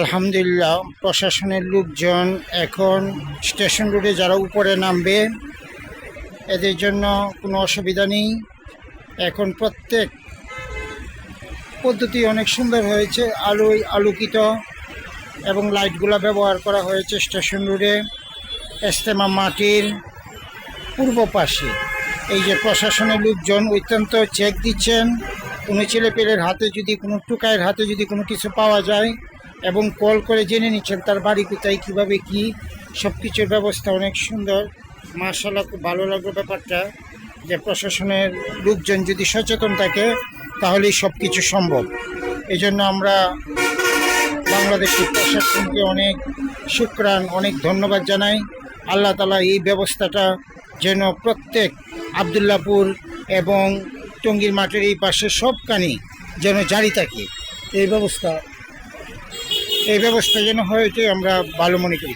আলহামদুলিল্লাহ, প্রশাসনের লোকজন এখন স্টেশন রোডে যারা উপরে নামবে এদের জন্য কোনো অসুবিধা নেই। এখন প্রত্যেক পদ্ধতি অনেক সুন্দর হয়েছে, আলোয় আলোকিত এবং লাইটগুলো ব্যবহার করা হয়েছে স্টেশন রোডে। ইজতেমা মাঠের পূর্ব পাশে এই যে প্রশাসনের লোকজন অত্যন্ত চেক দিচ্ছেন, কোনো ছেলেপেলের হাতে যদি কোনো টুকায়ের হাতে যদি কোনো কিছু পাওয়া যায় এবং কল করে জেনে নিচ্ছেন তার বাড়ি কোথায়, কীভাবে কী, সব কিছুর ব্যবস্থা অনেক সুন্দর। মাশাআল্লাহ, খুব ভালো লাগলো ব্যাপারটা যে প্রশাসনের লোকজন যদি সচেতন থাকে তাহলেই সব কিছু সম্ভব। এই জন্য আমরা বাংলাদেশের প্রশাসনকে অনেক শুকরান, অনেক ধন্যবাদ জানাই। আল্লাহ তাআলা এই ব্যবস্থাটা যেন প্রত্যেক আবদুল্লাপুর এবং টঙ্গীর মাঠের এই পাশে সবখানি যেন জারি থাকে। এই ব্যবস্থা যেন হয়েছে আমরা ভালো মনে করি।